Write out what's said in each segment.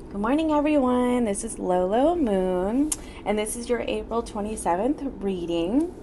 Good morning, everyone. This is Lolo Moon, and this is your April 27th reading.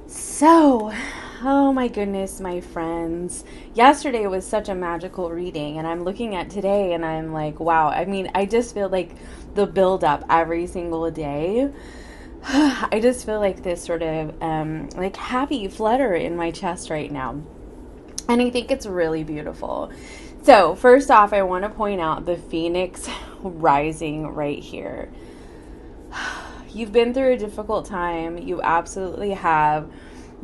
So, oh my goodness, my friends. Yesterday was such a magical reading, and I'm looking at today and I'm like, wow. I mean, I just feel like the build up every single day. I just feel like this sort of like happy flutter in my chest right now. And I think it's really beautiful. So, first off, I want to point out the Phoenix rising right here. You've been through a difficult time. You absolutely have.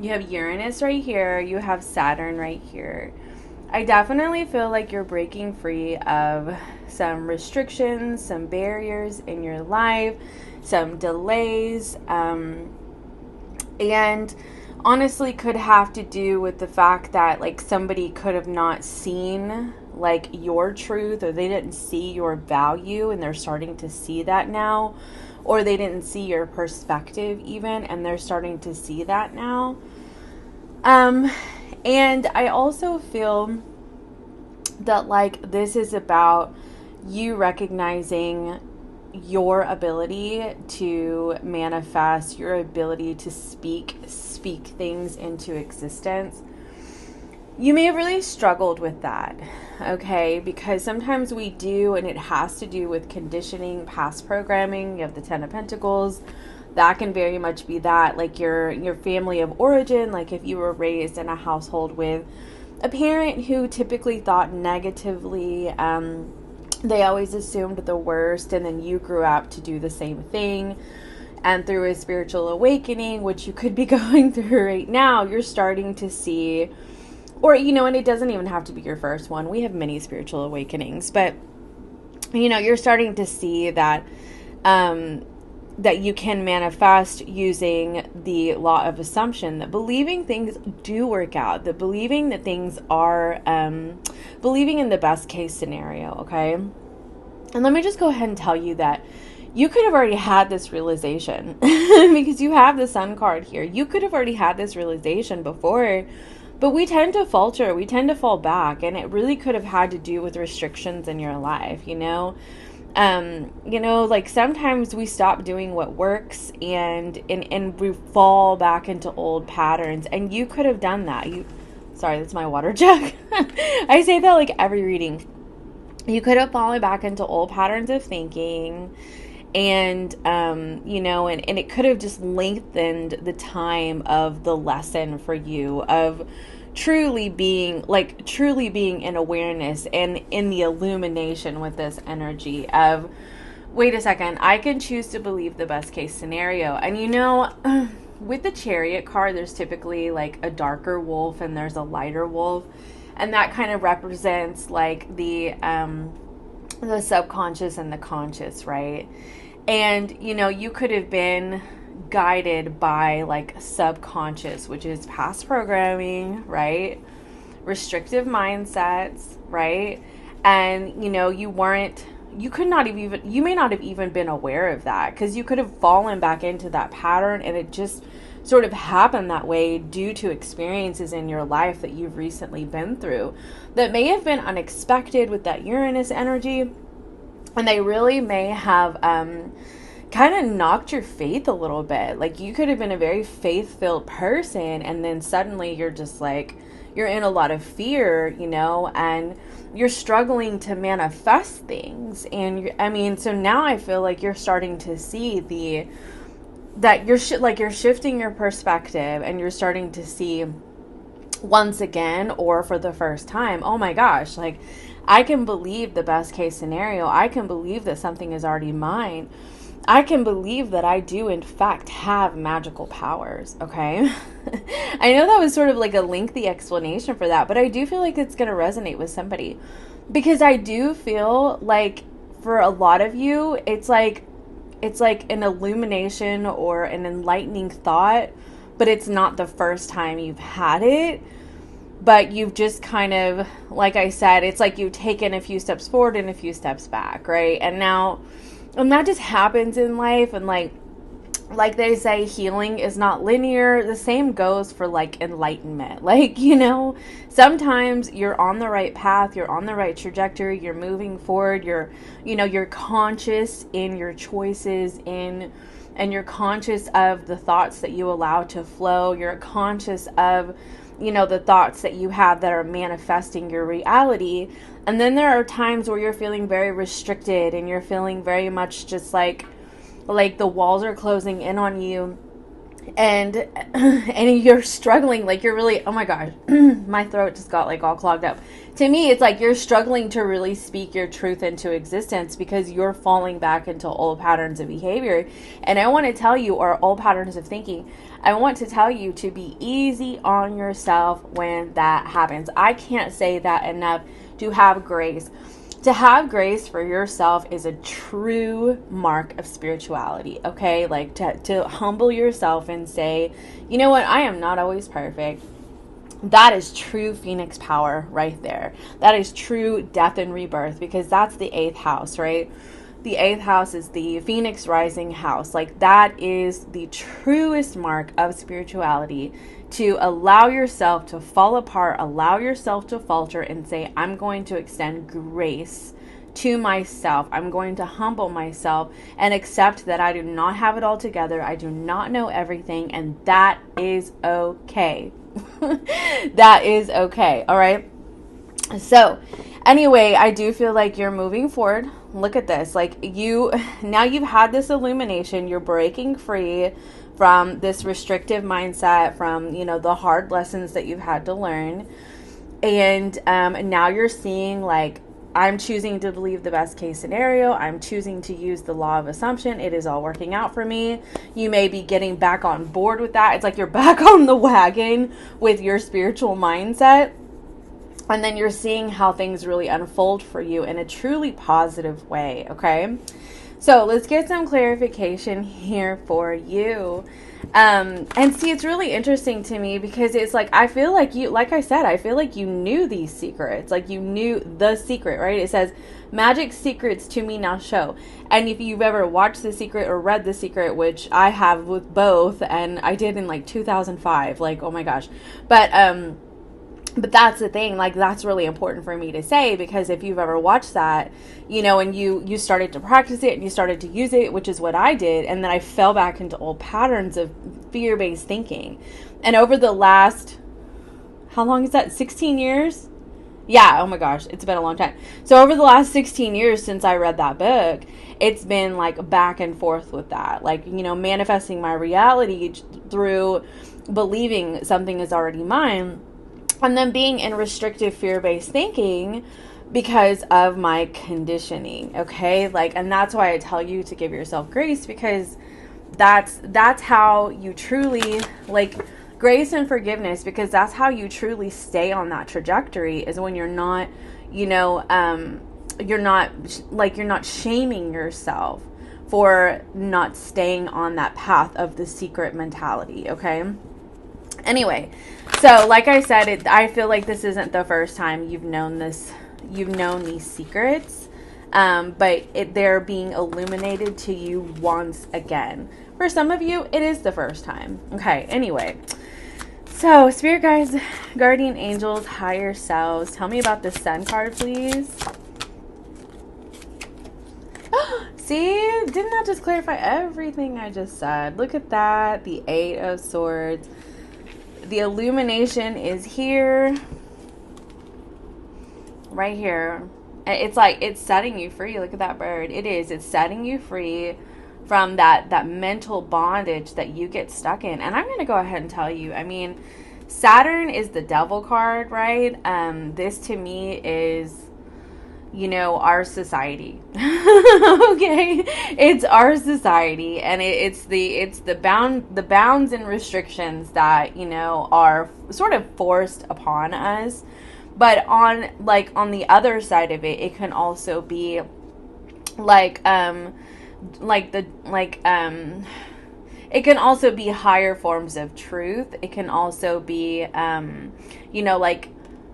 You have Uranus right here. You have Saturn right here. I definitely feel like you're breaking free of some restrictions, some barriers in your life, some delays, and honestly could have to do with the fact that like somebody could have not seen like your truth, or they didn't see your value and they're starting to see that now, or they didn't see your perspective even and they're starting to see that now. And I also feel that like this is about you recognizing your ability to manifest, your ability to speak things into existence. You may have really struggled with that, okay? Because sometimes we do, and it has to do with conditioning, past programming. You have the Ten of Pentacles. That can very much be that, like your family of origin, like if you were raised in a household with a parent who typically thought negatively, they always assumed the worst, and then you grew up to do the same thing. And through a spiritual awakening, which you could be going through right now, you're starting to see, or, and it doesn't even have to be your first one. We have many spiritual awakenings, but, you're starting to see that, that you can manifest using the law of assumption, that believing things do work out, that believing that things are, believing in the best case scenario, okay? And let me just go ahead and tell you that you could have already had this realization because you have the Sun card here. You could have already had this realization before, but we tend to falter, we tend to fall back, and it really could have had to do with restrictions in your life, like sometimes we stop doing what works and we fall back into old patterns, and you could have done that. Sorry, that's my water jug. I say that like every reading. You could have fallen back into old patterns of thinking, and and it could have just lengthened the time of the lesson for you of truly being in awareness and in the illumination with this energy of, wait a second, I can choose to believe the best case scenario. And with the Chariot card, there's typically like a darker wolf and there's a lighter wolf, and that kind of represents like the subconscious and the conscious, right? And you could have been guided by like subconscious, which is past programming, right? Restrictive mindsets, right? And you may not have even been aware of that, because you could have fallen back into that pattern, and it just sort of happened that way due to experiences in your life that you've recently been through that may have been unexpected with that Uranus energy, and they really may have kind of knocked your faith a little bit. Like you could have been a very faith-filled person, and then suddenly you're just like, you're in a lot of fear, and you're struggling to manifest things. And so now I feel like you're starting to see that you're shifting your perspective, and you're starting to see once again, or for the first time, oh my gosh, like I can believe the best case scenario. I can believe that something is already mine. I can believe that I do in fact have magical powers, okay? I know that was sort of like a lengthy explanation for that, but I do feel like it's going to resonate with somebody, because I do feel like for a lot of you, it's like an illumination or an enlightening thought, but it's not the first time you've had it. But you've just kind of, like I said, it's like you've taken a few steps forward and a few steps back, right? And that just happens in life. And like like they say, healing is not linear. The same goes for like enlightenment. Like, you know, sometimes you're on the right path, you're on the right trajectory, you're moving forward, you're conscious in your choices, and you're conscious of the thoughts that you allow to flow. You're conscious of, the thoughts that you have that are manifesting your reality. And then there are times where you're feeling very restricted and you're feeling very much just like the walls are closing in on you, and you're struggling, like you're really, oh my gosh, my throat just got like all clogged up. To me, it's like you're struggling to really speak your truth into existence because you're falling back into old patterns of behavior. And I want to tell you, or old patterns of thinking, I want to tell you to be easy on yourself when that happens. I can't say that enough. To have grace. To have grace for yourself is a true mark of spirituality, okay? Like to humble yourself and say, you know what, I am not always perfect. That is true Phoenix power right there. That is true death and rebirth, because that's the 8th house, right? The 8th house is the Phoenix rising house. Like that is the truest mark of spirituality, to allow yourself to fall apart, allow yourself to falter, and say, I'm going to extend grace to myself. I'm going to humble myself and accept that I do not have it all together. I do not know everything, and that is okay. That is okay. All right. So anyway, I do feel like you're moving forward. Look at this. Like now you've had this illumination. You're breaking free from this restrictive mindset, from, the hard lessons that you've had to learn. And now you're seeing, like, I'm choosing to believe the best case scenario. I'm choosing to use the law of assumption. It is all working out for me. You may be getting back on board with that. It's like you're back on the wagon with your spiritual mindset. And then you're seeing how things really unfold for you in a truly positive way, okay? So let's get some clarification here for you. And see, it's really interesting to me because it's like, I feel like you, like I said, I feel like you knew these secrets. Like you knew the secret, right? It says, magic secrets to me now show. And if you've ever watched The Secret or read The Secret, which I have with both, and I did in like 2005, like, oh my gosh. But that's the thing, like, that's really important for me to say, because if you've ever watched that, and you started to practice it and you started to use it, which is what I did, and then I fell back into old patterns of fear-based thinking. And over the last, how long is that, 16 years? Yeah, oh my gosh, it's been a long time. So over the last 16 years since I read that book, it's been like back and forth with that. Like, manifesting my reality through believing something is already mine. And then being in restrictive fear-based thinking because of my conditioning, okay? Like, and that's why I tell you to give yourself grace, because that's how you truly, like, grace and forgiveness, because that's how you truly stay on that trajectory, is when you're not, you're not shaming yourself for not staying on that path of the secret mentality, okay? Anyway, so like I said, I feel like this isn't the first time you've known these secrets, but they're being illuminated to you once again. For some of you, it is the first time. Okay, anyway. So, Spirit Guides, Guardian Angels, Higher Selves, tell me about the Sun card, please. See, didn't that just clarify everything I just said? Look at that, the 8 of Swords. The illumination is here, right here. It's like, it's setting you free. Look at that bird. It's setting you free from that mental bondage that you get stuck in. And I'm going to go ahead and tell you, I mean, Saturn is the devil card, right? This to me is, our society. Okay, it's our society, and it's the bounds and restrictions that are sort of forced upon us. But on the other side of it, it can also be it can also be higher forms of truth. It can also be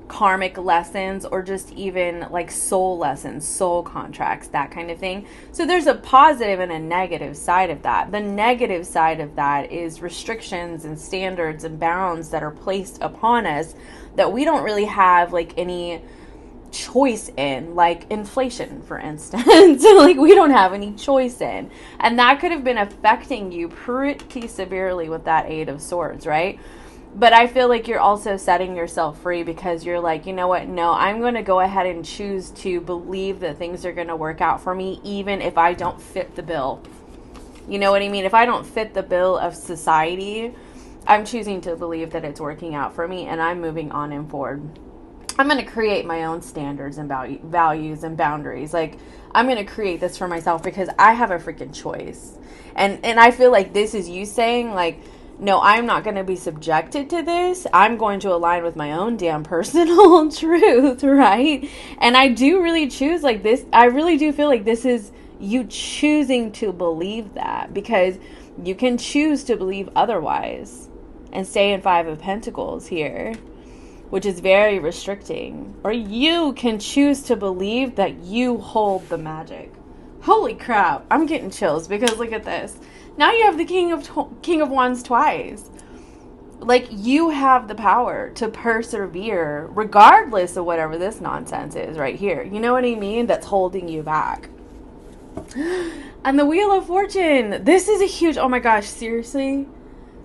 karmic lessons, or just even like soul lessons, soul contracts, that kind of thing. So there's a positive and a negative side of that. The negative side of that is restrictions and standards and bounds that are placed upon us that we don't really have like any choice in, like inflation, for instance. Like we don't have any choice in, and that could have been affecting you pretty severely with that Eight of Swords, right? But I feel like you're also setting yourself free because you're like, you know what? No, I'm going to go ahead and choose to believe that things are going to work out for me, even if I don't fit the bill. You know what I mean? If I don't fit the bill of society, I'm choosing to believe that it's working out for me, and I'm moving on and forward. I'm going to create my own standards and values and boundaries. Like, I'm going to create this for myself because I have a freaking choice. And I feel like this is you saying, like, no, I'm not going to be subjected to this. I'm going to align with my own damn personal truth, right? And I do really choose like this. I really do feel like this is you choosing to believe that, because you can choose to believe otherwise and stay in Five of Pentacles here, which is very restricting. Or you can choose to believe that you hold the magic. Holy crap, I'm getting chills because look at this. Now you have the King of Wands twice. Like, you have the power to persevere regardless of whatever this nonsense is right here. You know what I mean? That's holding you back. And the Wheel of Fortune. This is a huge, oh my gosh, seriously?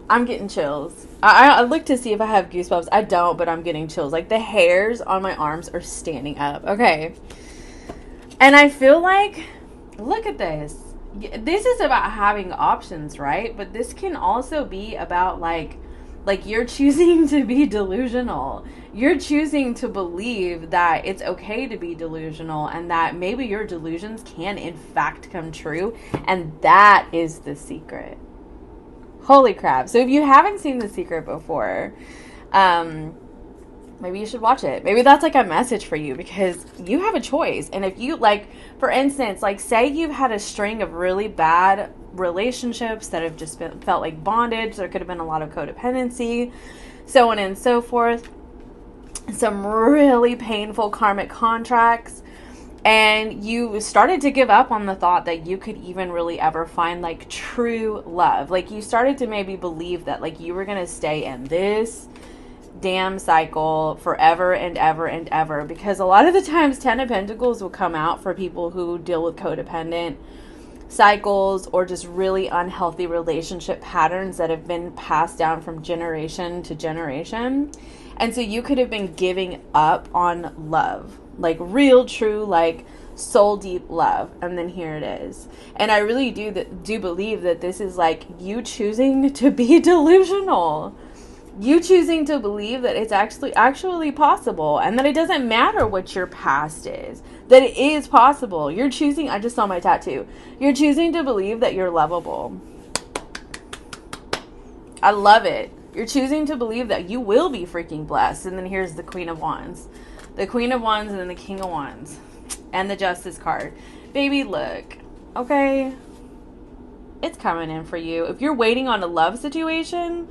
I'm getting chills. I look to see if I have goosebumps. I don't, but I'm getting chills. Like, the hairs on my arms are standing up. Okay. And I feel like, look at this. This is about having options, right? But this can also be about like you're choosing to be delusional. You're choosing to believe that it's okay to be delusional and that maybe your delusions can in fact come true. And that is the secret. Holy crap. So if you haven't seen The Secret before, maybe you should watch it. Maybe that's like a message for you because you have a choice. And if you, like, for instance, like say you've had a string of really bad relationships that have just felt like bondage. There could have been a lot of codependency, so on and so forth. Some really painful karmic contracts. And you started to give up on the thought that you could even really ever find like true love. Like you started to maybe believe that like you were going to stay in this damn cycle forever and ever and ever, because a lot of the times Ten of Pentacles will come out for people who deal with codependent cycles or just really unhealthy relationship patterns that have been passed down from generation to generation. And so you could have been giving up on love, like real, true, like soul deep love. And then here it is. And I really do believe that this is like you choosing to be delusional. You choosing to believe that it's actually possible, and that it doesn't matter what your past is, that it is possible. You're choosing, I just saw my tattoo. You're choosing to believe that you're lovable. I love it. You're choosing to believe that you will be freaking blessed. And then here's the Queen of Wands. The Queen of Wands and then the King of Wands. And the Justice card. Baby, look. Okay? It's coming in for you. If you're waiting on a love situation,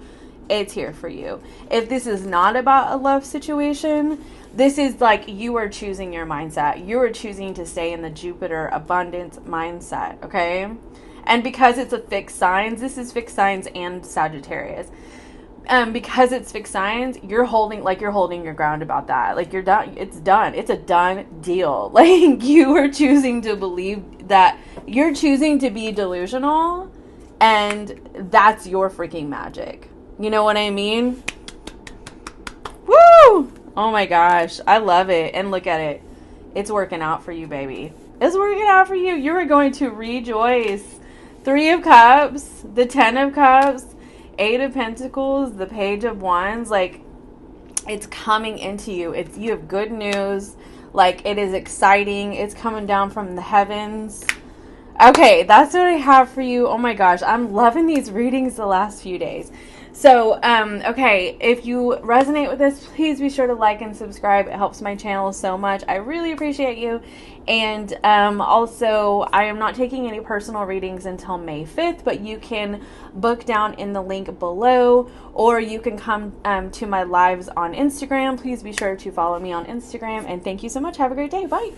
it's here for you. If this is not about a love situation, this is like you are choosing your mindset. You are choosing to stay in the Jupiter abundance mindset, okay? And because it's a fixed signs, this is fixed signs and Sagittarius. Because it's fixed signs, you're holding your ground about that. Like you're done. It's done. It's a done deal. Like you are choosing to believe that you're choosing to be delusional, and that's your freaking magic. You know what I mean? Woo! Oh my gosh. I love it. And look at it. It's working out for you, baby. It's working out for you. You are going to rejoice. 3 of Cups, the 10 of Cups, 8 of Pentacles, the Page of Wands. Like, it's coming into you. You have good news. Like, it is exciting. It's coming down from the heavens. Okay, that's what I have for you. Oh my gosh. I'm loving these readings the last few days. So, okay, if you resonate with this, please be sure to like and subscribe. It helps my channel so much. I really appreciate you. And also, I am not taking any personal readings until May 5th, but you can book down in the link below, or you can come to my lives on Instagram. Please be sure to follow me on Instagram. And thank you so much. Have a great day. Bye.